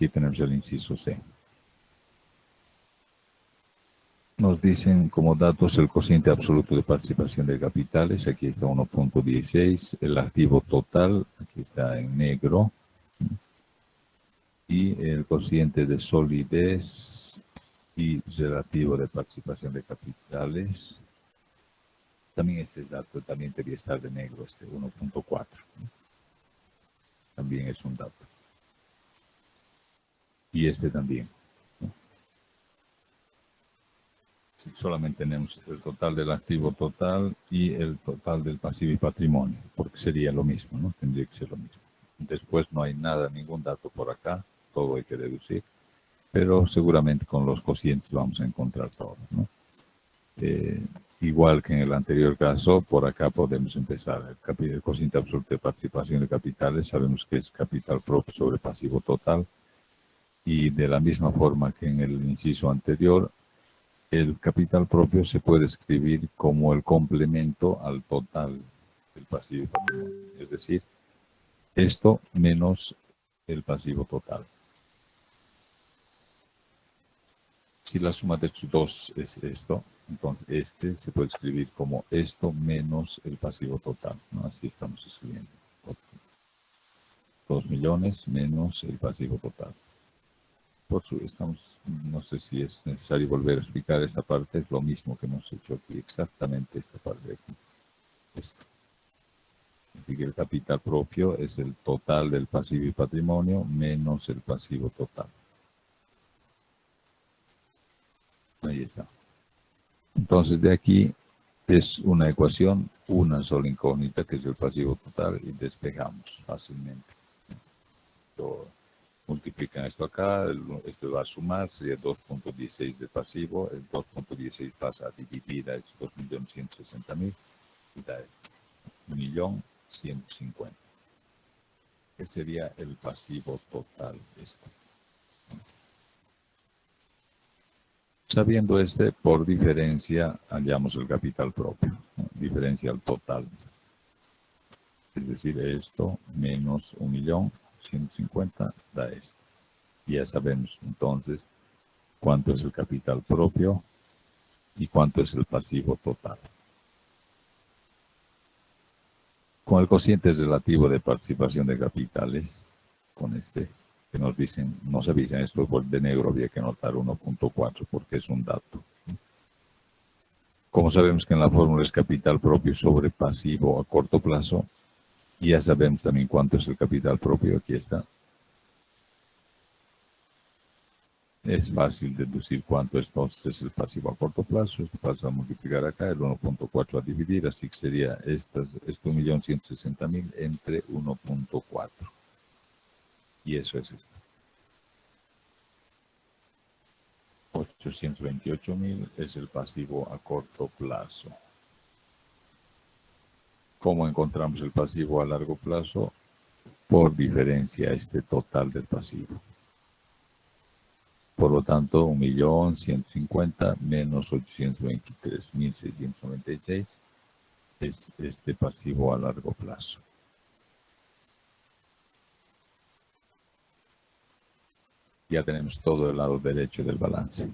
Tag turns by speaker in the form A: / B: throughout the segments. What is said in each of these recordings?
A: aquí tenemos el inciso C. Nos dicen como datos el cociente absoluto de participación de capitales, aquí está 1.16, el activo total, aquí está en negro, y el cociente de solidez y relativo de participación de capitales. También este dato también debería estar de negro, este 1.4. También es un dato. Y este también. Solamente tenemos el total del activo total y el total del pasivo y patrimonio, porque sería lo mismo, ¿no? Tendría que ser lo mismo. Después no hay nada, ningún dato por acá, todo hay que deducir, pero seguramente con los cocientes vamos a encontrar todo, ¿no? Igual que en el anterior caso, por acá podemos empezar. El cociente absoluto de participación de capitales, sabemos que es capital propio sobre pasivo total, y de la misma forma que en el inciso anterior, el capital propio se puede escribir como el complemento al total del pasivo y patrimonio. Es decir, esto menos el pasivo total. Si la suma de estos dos es esto, entonces este se puede escribir como esto menos el pasivo total, ¿no? Así estamos escribiendo. 2 millones menos el pasivo total. No sé si es necesario volver a explicar esta parte, es lo mismo que hemos hecho aquí, exactamente esta parte de aquí. Esto. Así que el capital propio es el total del pasivo y patrimonio menos el pasivo total. Ahí está. Entonces de aquí es una ecuación, una sola incógnita que es el pasivo total y despejamos fácilmente. Multiplican esto acá, esto va a sumar, sería 2.16 de pasivo, el 2.16 pasa a dividir a estos 2.160.000 y da 1.150.000. Que sería el pasivo total. Sabiendo por diferencia hallamos el capital propio, ¿no? Diferencia al total. Es decir, esto menos 1.150.000 da esto. Ya sabemos entonces cuánto es el capital propio y cuánto es el pasivo total. Con el cociente relativo de participación de capitales, con que nos dicen, nos avisan esto de negro, había que anotar 1.4 porque es un dato. Como sabemos que en la fórmula es capital propio sobre pasivo a corto plazo, y ya sabemos también cuánto es el capital propio, aquí está. Es fácil deducir cuánto es entonces el pasivo a corto plazo. Esto pasa a multiplicar acá, el 1.4 a dividir, así que sería esto 1.160.000 entre 1.4. Y eso es esto. 828.000 es el pasivo a corto plazo. ¿Cómo encontramos el pasivo a largo plazo? Por diferencia total del pasivo. Por lo tanto, 1.150.000 menos 823.696 es este pasivo a largo plazo. Ya tenemos todo el lado derecho del balance.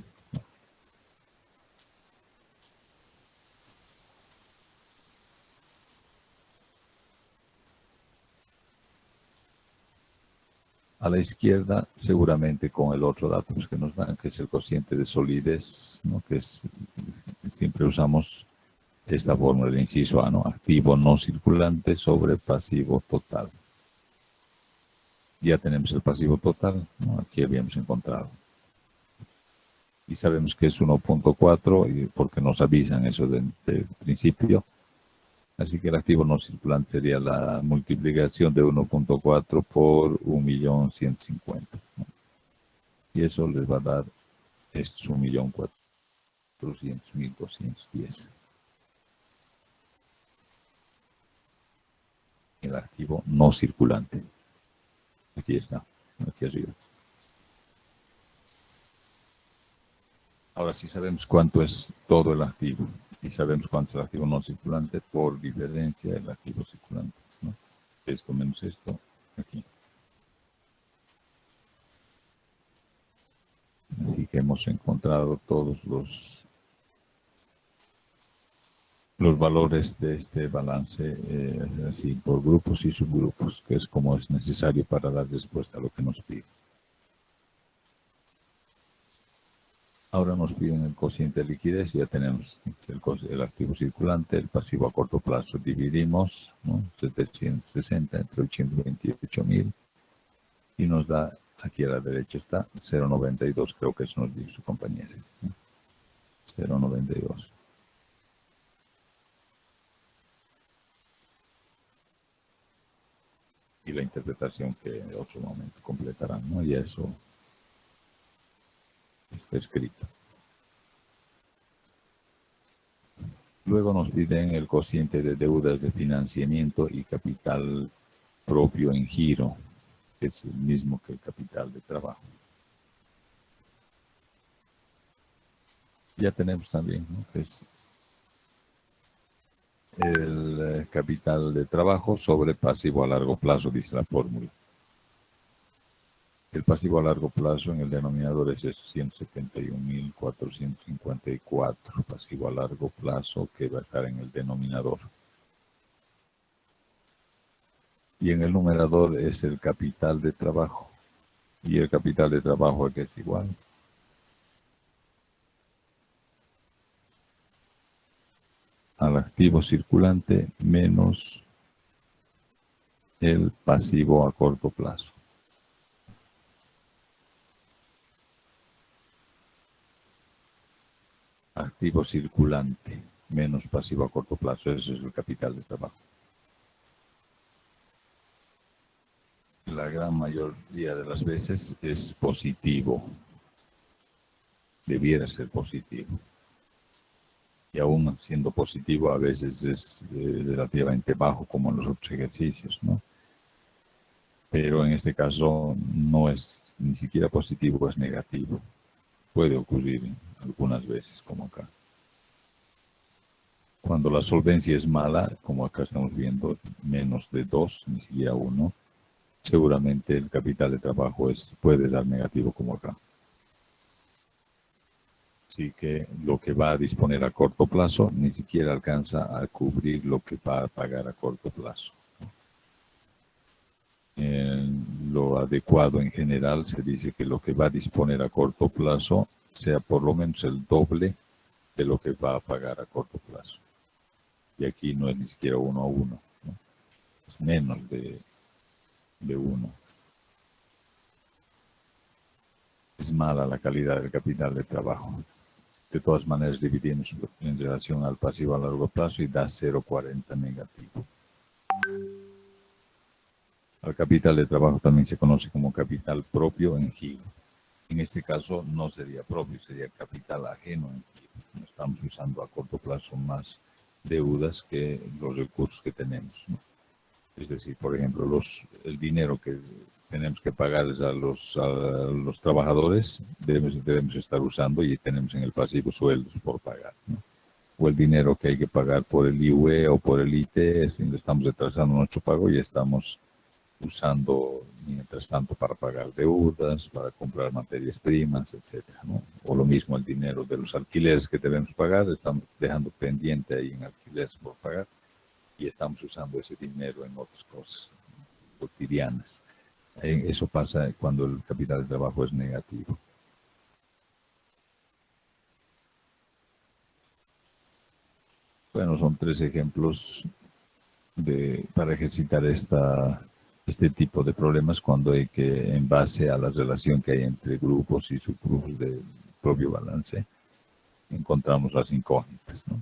A: A la izquierda, seguramente con el otro dato que nos dan, que es el cociente de solidez, ¿no? Siempre usamos esta fórmula del inciso A, ¿no? Activo no circulante sobre pasivo total. Ya tenemos el pasivo total, ¿no? Aquí habíamos encontrado. Y sabemos que es 1.4 porque nos avisan eso del principio. Así que el activo no circulante sería la multiplicación de 1.4 por 1.150.000. ¿no? Y eso les va a dar estos 1.400.210. El activo no circulante. Aquí está, aquí arriba. Ahora sí sabemos cuánto es todo el activo y sabemos cuánto es el activo no circulante por diferencia del activo circulante, ¿no? Esto menos esto, aquí. que hemos encontrado todos los valores de este balance así por grupos y subgrupos, que es como es necesario para dar respuesta a lo que nos pide. Ahora nos piden el cociente de liquidez, ya tenemos el activo circulante, el pasivo a corto plazo, dividimos, ¿no? 760 entre 828.000 y nos da, aquí a la derecha está, 0,92, creo que eso nos dijo su compañera, ¿no? 0,92. Y la interpretación que en otro momento completarán, ¿no? Y eso está escrito. Luego nos piden el cociente de deudas de financiamiento y capital propio en giro, que es el mismo que el capital de trabajo. Ya tenemos también, ¿no?, que es el capital de trabajo sobre pasivo a largo plazo, dice la fórmula. El pasivo a largo plazo en el denominador es 171.454, pasivo a largo plazo que va a estar en el denominador. Y en el numerador es el capital de trabajo. Y el capital de trabajo que es igual al activo circulante menos el pasivo a corto plazo. Activo circulante menos pasivo a corto plazo, ese es el capital de trabajo. La gran mayoría de las veces es positivo. Debiera ser positivo. Y aún siendo positivo, a veces es relativamente bajo, como en los otros ejercicios, ¿no? Pero en este caso no es ni siquiera positivo, es negativo. Puede ocurrir algunas veces, como acá. Cuando la solvencia es mala, como acá estamos viendo, menos de 2, ni siquiera 1, seguramente el capital de trabajo puede dar negativo, como acá. Así que lo que va a disponer a corto plazo ni siquiera alcanza a cubrir lo que va a pagar a corto plazo. Lo adecuado en general se dice que lo que va a disponer a corto plazo sea por lo menos el doble de lo que va a pagar a corto plazo. Y aquí no es ni siquiera 1 a 1, ¿no? Es menos de 1. Es mala la calidad del capital de trabajo. De todas maneras, dividimos en relación al pasivo a largo plazo y da 0,40 negativo. Al capital de trabajo también se conoce como capital propio en giro. En este caso no sería propio, sería capital ajeno en giro. No estamos usando a corto plazo más deudas que los recursos que tenemos, ¿no? Es decir, por ejemplo, el dinero que tenemos que pagarles a los trabajadores debemos estar usando y tenemos en el pasivo sueldos por pagar, ¿no? O el dinero que hay que pagar por el IUE o por el IT, si le estamos retrasando nuestro pago y estamos usando mientras tanto para pagar deudas, para comprar materias primas, etcétera, ¿no? O lo mismo el dinero de los alquileres que debemos pagar, estamos dejando pendiente ahí en alquileres por pagar y estamos usando ese dinero en otras cosas cotidianas. Eso pasa cuando el capital de trabajo es negativo. Bueno, son 3 ejemplos para ejercitar este tipo de problemas cuando hay que, en base a la relación que hay entre grupos y subgrupos del propio balance, encontramos las incógnitas, ¿no?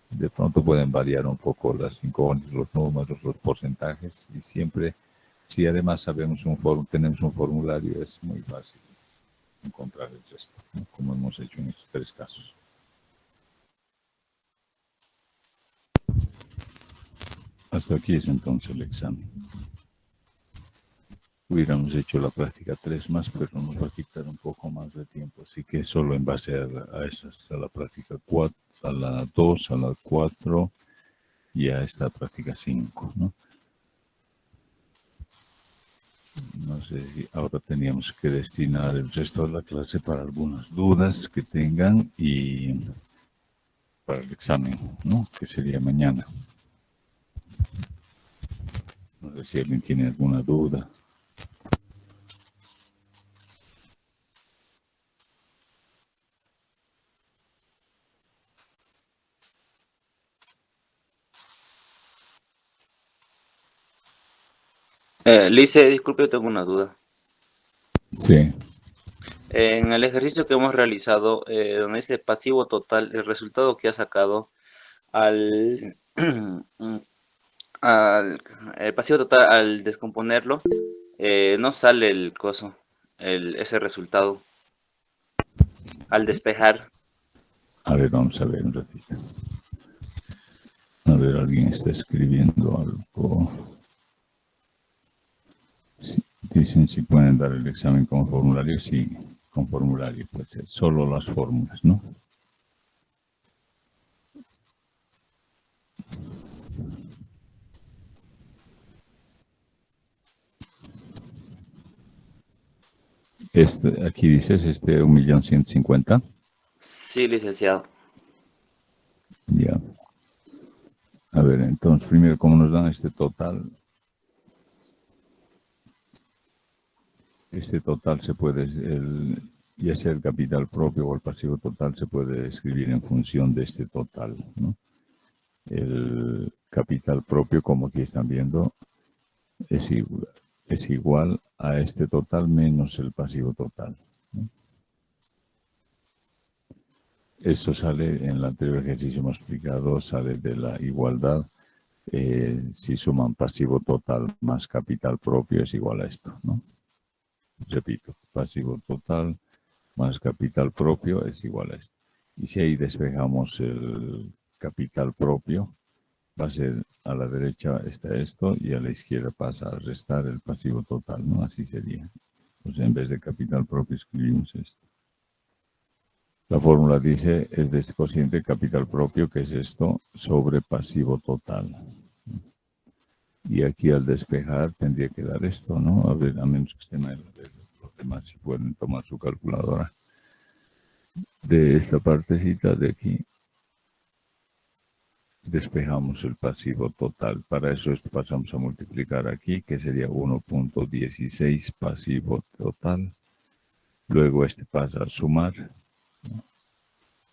A: De pronto pueden variar un poco las incógnitas, los números, los porcentajes, y siempre, si además tenemos un formulario, es muy fácil encontrar el resto, ¿no? Como hemos hecho en estos 3 casos. Hasta aquí es entonces el examen. Hubiéramos hecho la práctica 3 más, pero nos va a quitar un poco más de tiempo, así que solo en base a la práctica 4, a la 2, a la 4 y a esta práctica 5, ¿no? No sé si ahora teníamos que destinar el resto de la clase para algunas dudas que tengan y para el examen, ¿no? Que sería mañana. No sé si alguien tiene alguna duda.
B: Lice, disculpe, tengo una duda.
A: Sí.
B: En el ejercicio que hemos realizado, donde dice pasivo total, el resultado que ha sacado al, el pasivo total al descomponerlo, no sale el coso, ese resultado al despejar.
A: A ver, vamos a ver un ratito. A ver, alguien está escribiendo algo. Sí, dicen si pueden dar el examen con formulario. Sí, con formulario puede ser. Solo las fórmulas, ¿no? Aquí dices 1.150.000.
B: Sí, licenciado.
A: Ya. A ver, entonces, primero, ¿cómo nos dan este total? Este total se puede, ya sea el capital propio o el pasivo total, se puede escribir en función de este total, ¿no? El capital propio, como aquí están viendo, es igual a este total menos el pasivo total, ¿no? Esto sale en el anterior ejercicio hemos explicado, sale de la igualdad. Si suman pasivo total más capital propio es igual a esto, ¿no? Repito, pasivo total más capital propio es igual a esto. Y si ahí despejamos el capital propio, va a ser a la derecha está esto y a la izquierda pasa a restar el pasivo total, ¿no? Así sería. Pues en vez de capital propio escribimos esto. La fórmula dice el cociente capital propio, que es esto, sobre pasivo total. Y aquí al despejar tendría que dar esto, ¿no? A ver, a menos que estén ahí los demás si pueden tomar su calculadora. De esta partecita de aquí despejamos el pasivo total. Para eso pasamos a multiplicar aquí, que sería 1.16 pasivo total. Luego este pasa a sumar.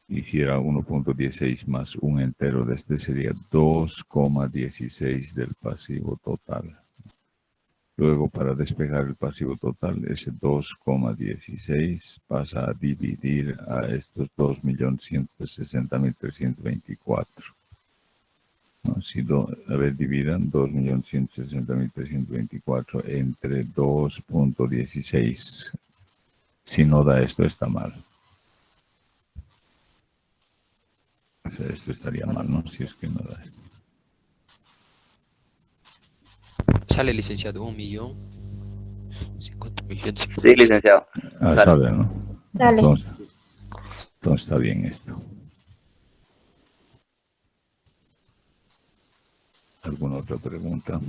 A: Hiciera 1.16 más un entero de este sería 2,16 del pasivo total. Luego, para despejar el pasivo total, ese 2,16 pasa a dividir a estos 2.160.324. ¿No? Si dividan 2.160.324 entre 2.16. Si no da esto, está mal. O sea, esto estaría mal, ¿no? Si es que no da esto.
C: Sale, licenciado, 1.050.000.
B: Sí, licenciado. Sale.
A: Sale, ¿no?
D: Dale.
A: Entonces está bien esto. ¿Alguna otra pregunta?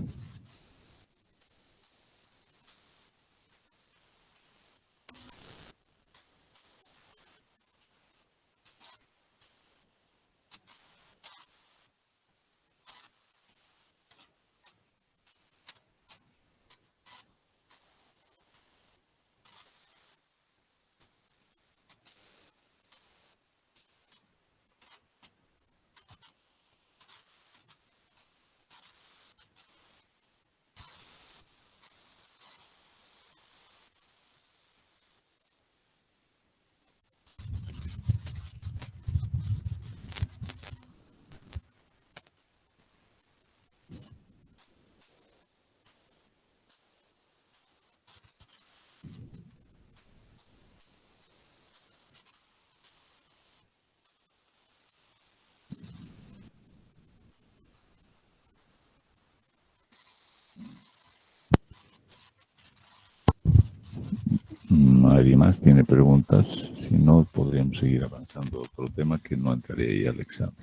A: ¿Nadie más tiene preguntas? Si no, podríamos seguir avanzando a otro tema que no entraría ahí al examen.